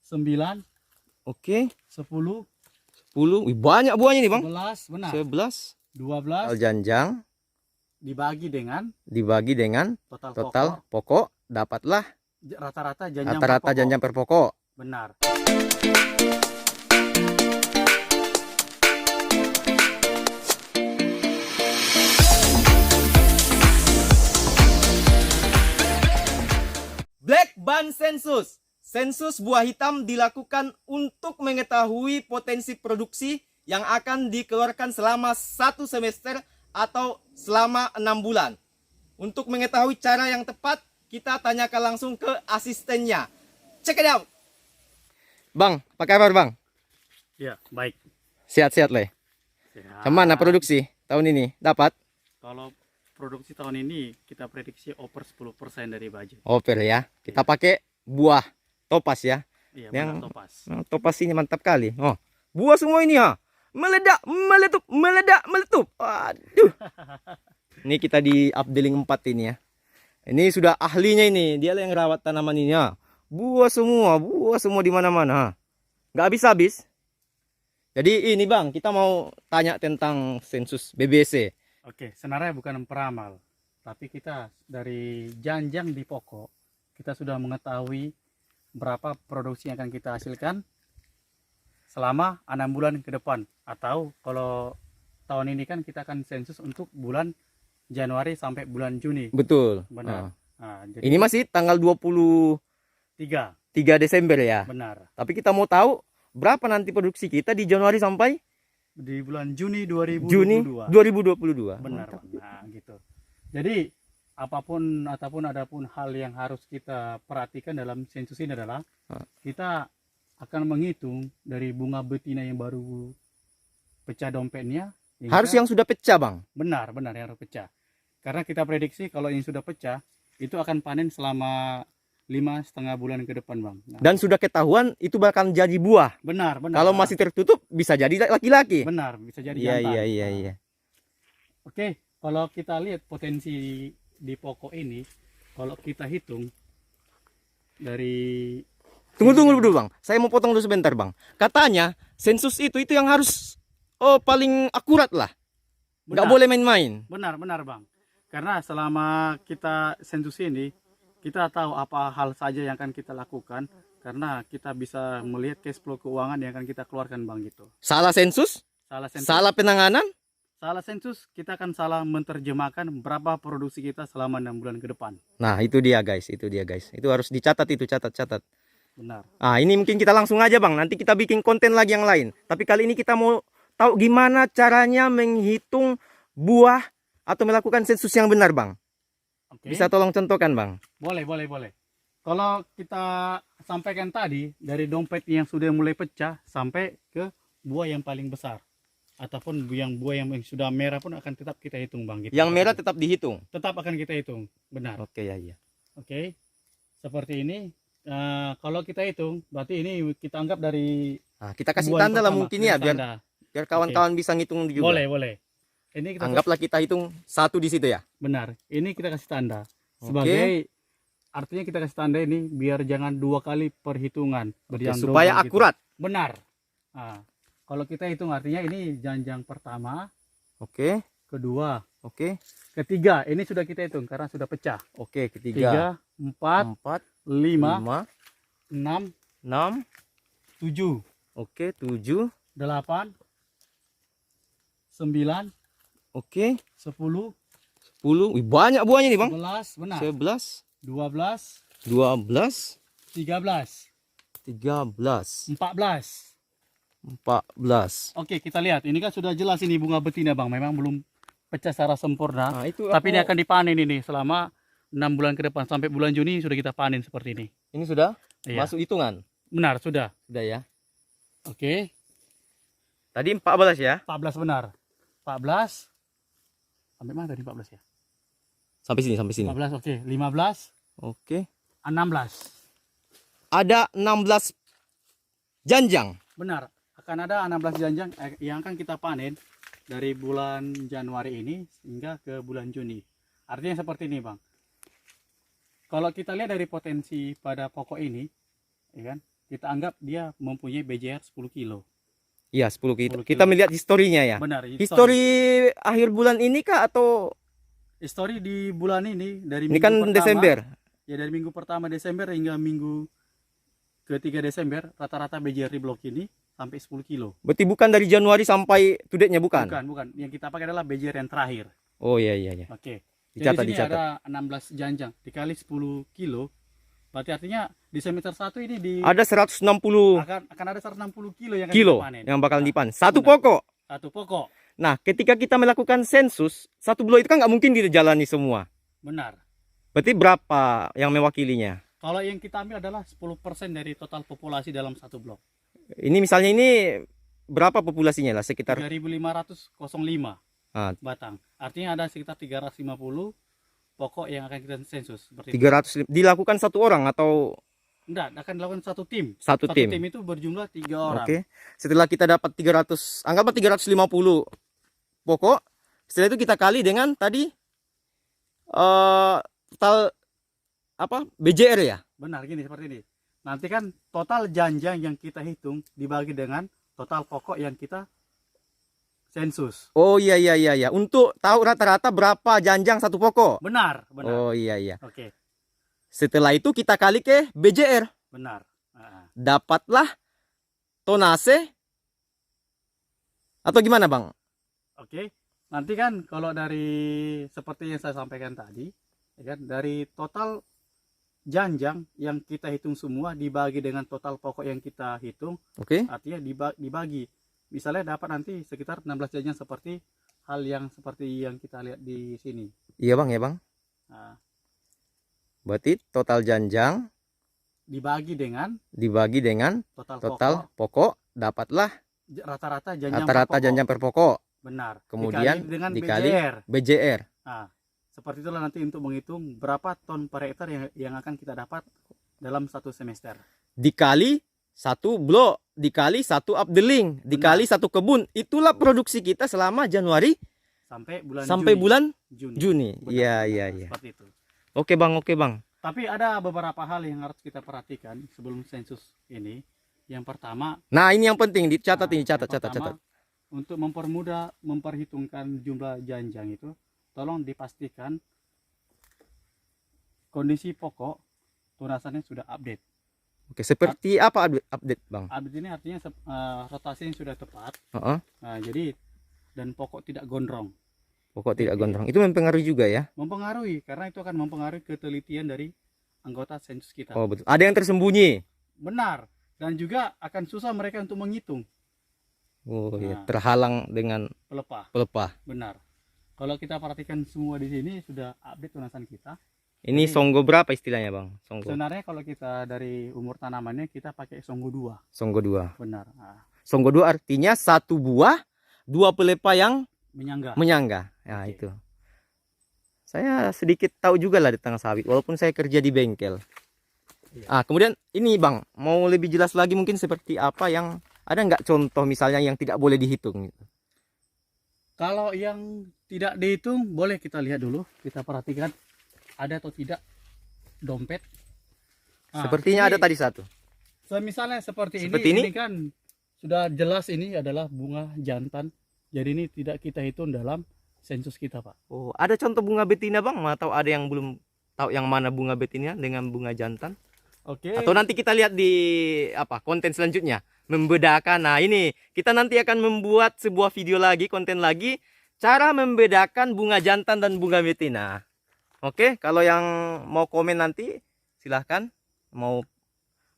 9, Oke. 10, 10. Wih, banyak buahnya nih, Bang. 11, benar. 11. 12 Janjang dibagi dengan total pokok dapatlah rata-rata janjang rata-rata per pokok. janjang per pokok. Benar. Black Ban Sensus. Sensus buah hitam dilakukan untuk mengetahui potensi produksi yang akan dikeluarkan selama 1 semester atau selama 6 bulan. Untuk mengetahui cara yang tepat, kita tanyakan langsung ke asistennya. Check it out. Bang, apa kabar, Bang? Ya, baik. Sehat-sehat, Le. Kemana produksi tahun ini? Dapat? Kalau produksi tahun ini kita prediksi over 10% dari budget. Over ya. Kita pakai buah topas ya. Iya, Yang topas. Topas ini mantap kali. Oh, buah semua ini ha. Meledak, meletup, meledak, meletup. Aduh. Ini kita di updeling 4 ini ya. Ini sudah ahlinya ini. Dia yang rawat tanaman ini ya. Buah semua di mana-mana. Nggak habis-habis. Jadi ini Bang, kita mau tanya tentang sensus BBC. Oke, sebenarnya bukan peramal, tapi kita dari janjang di pokok, kita sudah mengetahui berapa produksi yang akan kita hasilkan selama 6 bulan ke depan. Atau kalau tahun ini kan kita akan sensus untuk bulan Januari sampai bulan Juni. Betul. Benar. Nah, jadi ini masih tanggal 23 Desember ya. Benar. Tapi kita mau tahu berapa nanti produksi kita di Januari sampai di bulan Juni 2022. 2022. Benar. Nah, gitu. Jadi apapun adapun hal yang harus kita perhatikan dalam sensus ini adalah kita akan menghitung dari bunga betina yang baru pecah dompetnya. Harus yang sudah pecah, Bang. Benar yang harus pecah. Karena kita prediksi kalau yang sudah pecah itu akan panen selama 5,5 bulan ke depan, Bang. Nah, dan sudah ketahuan itu bakal jadi buah. Benar. Kalau masih tertutup bisa jadi laki-laki. Benar, bisa jadi jantan. Iya. Oke, kalau kita lihat potensi di pokok ini, kalau kita hitung dari Tunggu dulu, Bang. Saya mau potong dulu sebentar, Bang. Katanya sensus itu yang harus paling akurat lah. Nggak boleh main-main. Benar, Bang. Karena selama kita sensus ini, kita tahu apa hal saja yang akan kita lakukan, karena kita bisa melihat cash flow keuangan yang akan kita keluarkan, Bang, gitu. Salah sensus? Salah penanganan? Salah sensus, kita akan salah menerjemahkan berapa produksi kita selama 6 bulan ke depan. Nah, itu dia guys. Itu harus dicatat, catat. Benar. Ini mungkin kita langsung aja, Bang. Nanti kita bikin konten lagi yang lain. Tapi kali ini kita mau tahu gimana caranya menghitung buah atau melakukan sensus yang benar, Bang. Oke. Bisa tolong contohkan, Bang? Boleh. Kalau kita sampaikan tadi dari dompet yang sudah mulai pecah sampai ke buah yang paling besar, ataupun buah yang sudah merah pun akan tetap kita hitung, Bang. Gitu. Yang merah tetap dihitung. Tetap akan kita hitung, benar. Oke ya. Oke, seperti ini. Kalau kita hitung, berarti ini kita anggap dari. Kita kasih tanda lah mungkin ya, biar kawan-kawan bisa ngitung juga. Boleh. Ini kita anggaplah kita hitung 1 di situ ya. Benar. Ini kita kasih tanda sebagai artinya kita kasih tanda ini biar jangan 2 kali perhitungan. Supaya akurat. Gitu. Benar. Nah, kalau kita hitung artinya ini janjang pertama. Oke. Kedua. Oke. Ketiga. Ini sudah kita hitung karena sudah pecah. Oke, ketiga. 3, 4, 5, 6, 7. Oke, 7. 8, 9. Oke. 10. Wih, banyak buahnya nih, Bang. 11, benar. 11. 12. 12. 13. 14. Oke, kita lihat. Ini kan sudah jelas ini bunga betina, Bang. Memang belum pecah secara sempurna. Tapi ini akan dipanen ini selama 6 bulan ke depan. Sampai bulan Juni sudah kita panen seperti ini. Ini sudah masuk hitungan? Benar, sudah. Sudah ya. Oke. Tadi 14 ya? 14 benar. 14. Sampai mana tadi 14 ya? Sampai sini. 14, oke. 15. Oke. 16. Ada 16 janjang. Benar. Akan ada 16 janjang yang akan kita panen dari bulan Januari ini hingga ke bulan Juni. Artinya seperti ini, Bang. Kalau kita lihat dari potensi pada pokok ini, ya kan? kita anggap dia mempunyai BJR 10 kilo. Iya, 10 kilo. 10 Kita kilo. melihat historinya ya. Benar, Histori akhir bulan ini kah atau Histori di bulan ini dari ini minggu kan pertama, Desember? ya dari minggu pertama Desember hingga minggu ketiga Desember, rata-rata BJR di blok ini sampai 10 kilo. Berarti bukan dari Januari sampai to date-nya, bukan? Bukan. Yang kita pakai adalah BJR yang terakhir. Oh iya iya iya. Oke. Dicatat, Jadi di sini dicatat. ada 16 janjang dikali 10 kilo. Berarti artinya di semester 1 ini Ada 160 akan ada 160 kilo yang akan kilo kita panen. yang bakal Nah, dipanen. Satu benar. pokok. Satu pokok. Nah, ketika kita melakukan sensus, satu blok itu kan nggak mungkin dijalani semua. Benar. Berarti berapa yang mewakilinya? Kalau yang kita ambil adalah 10% dari total populasi dalam satu blok. Ini misalnya ini berapa populasinya lah? Sekitar 3.505 ah, batang. Artinya ada sekitar 350 pokok yang akan kita sensus. Seperti itu. 300 dilakukan satu orang atau Enggak, akan dilakukan satu tim. satu tim? Tim itu berjumlah 3 orang. Oke. Setelah kita dapat 300, anggaplah 350 pokok. Setelah itu kita kali dengan tadi total apa? BJR ya? Benar, gini seperti ini. Nanti kan total janjang yang kita hitung dibagi dengan total pokok yang kita sensus. Oh iya iya iya iya. Untuk tahu rata-rata berapa janjang satu pokok. Benar. Oh iya iya. Oke, Setelah itu kita kali ke BJR. benar. Ah, Dapatlah tonase atau gimana, Bang? Oke. Nanti kan kalau dari seperti yang saya sampaikan tadi, ya kan, dari total janjang yang kita hitung semua dibagi dengan total pokok yang kita hitung, Oke. artinya dibagi. Misalnya dapat nanti sekitar 16 janjang seperti hal yang seperti yang kita lihat di sini. Iya, Bang, ya, Bang. Nah, Berarti total janjang dibagi dibagi dengan total total pokok, pokok dapatlah rata-rata janjang rata-rata per pokok. janjang per pokok. Benar. Kemudian Dikali dengan dikali BJR. BJR. Nah, seperti itulah nanti untuk menghitung berapa ton per hektar yang akan kita dapat dalam satu semester. Dikali satu blok, dikali satu updeling, dikali satu kebun. Itulah produksi kita selama Januari Sampai bulan Juni. Benar, Iya benar. iya iya. Seperti itu. Oke, Bang, oke, Bang. Tapi ada beberapa hal yang harus kita perhatikan sebelum sensus ini. Yang pertama, Nah, ini yang penting dicatat ini, yang catat. pertama, untuk mempermudah memperhitungkan jumlah janjang itu, tolong dipastikan kondisi pokok tunasannya sudah update. Oke, seperti apa update, Bang? Update ini artinya rotasinya sudah tepat. Heeh. Nah, jadi dan pokok tidak gondrong. Pokok tidak gondrong. Itu mempengaruhi juga ya? Mempengaruhi karena itu akan mempengaruhi ketelitian dari anggota sensus kita. Oh, betul. Ada yang tersembunyi. Benar. Dan juga akan susah mereka untuk menghitung. Oh iya, Nah. terhalang dengan Pelepah. pelepah. Benar. Kalau kita perhatikan semua di sini sudah update tunasan kita. Ini Jadi, songgo berapa istilahnya, Bang? Songgo. Sebenarnya kalau kita dari umur tanamannya kita pakai songgo 2. Songgo 2. Benar. Nah, Songgo 2 artinya satu buah, dua pelepah yang menyangga. menyangga. Nah, Oke. itu. Saya sedikit tahu juga lah tentang sawit, walaupun saya kerja di bengkel. Iya. Kemudian ini, Bang, mau lebih jelas lagi mungkin seperti apa yang ada nggak contoh misalnya yang tidak boleh dihitung? Kalau yang tidak dihitung boleh kita lihat dulu, kita perhatikan ada atau tidak dompet. Nah, Sepertinya ini ada tadi satu. misalnya seperti Seperti ini? ini kan sudah jelas ini adalah bunga jantan. Jadi ini tidak kita hitung dalam sensus kita, Pak. Oh, ada contoh bunga betina, Bang? Atau ada yang belum tahu yang mana bunga betina dengan bunga jantan? Oke. Atau nanti kita lihat di apa konten selanjutnya, membedakan. Nah, ini kita nanti akan membuat sebuah video lagi, konten lagi, cara membedakan bunga jantan dan bunga betina. Oke, kalau yang mau komen nanti silahkan, mau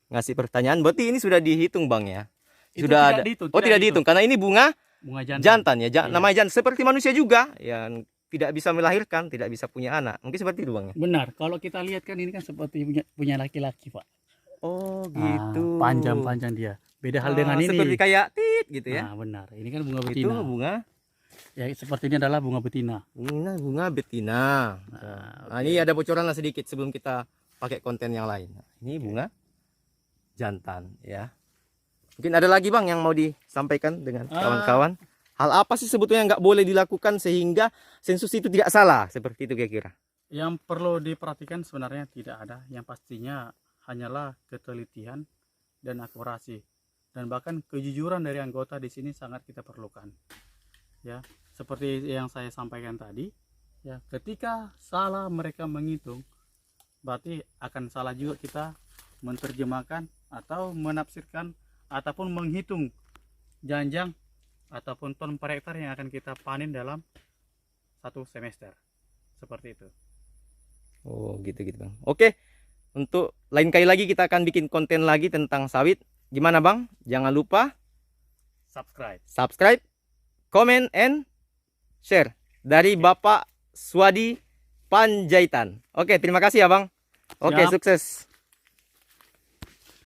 ngasih pertanyaan. Berarti ini sudah dihitung, Bang, ya? Itu Sudah tidak ada. dihitung, Oh, tidak dihitung karena ini bunga bunga jantan. jantan ya. Iya. Namanya jantan seperti manusia juga, yang tidak bisa melahirkan, tidak bisa punya anak. Mungkin seperti itu, Bang, ya? Benar. Kalau kita lihat kan ini kan seperti punya laki-laki, Pak. Oh, Ah, gitu. panjang-panjang dia. Beda hal dengan ini. Seperti kayak tit gitu ya. Nah, benar. Ini kan bunga Itu betina. bunga. Ya, seperti ini adalah bunga betina. Ini bunga betina. Nah, ini ada bocoran lah sedikit sebelum kita pakai konten yang lain. Ini bunga jantan ya. Mungkin ada lagi, Bang, yang mau disampaikan dengan kawan-kawan. Hal apa sih sebetulnya nggak boleh dilakukan sehingga sensus itu tidak salah? Seperti itu kira-kira. Yang perlu diperhatikan sebenarnya tidak ada. Yang pastinya hanyalah ketelitian dan akurasi, dan bahkan kejujuran dari anggota di sini sangat kita perlukan. Ya, seperti yang saya sampaikan tadi, ya, ketika salah mereka menghitung, berarti akan salah juga kita menerjemahkan atau menafsirkan ataupun menghitung janjang ataupun ton per hektar yang akan kita panen dalam satu semester. Seperti itu. Oh, gitu-gitu Bang. Oke, untuk lain kali lagi kita akan bikin konten lagi tentang sawit. Gimana Bang? Jangan lupa subscribe, comment, and share dari Bapak Swadi Panjaitan. Oke, terima kasih ya Bang. Oke, Siap. sukses.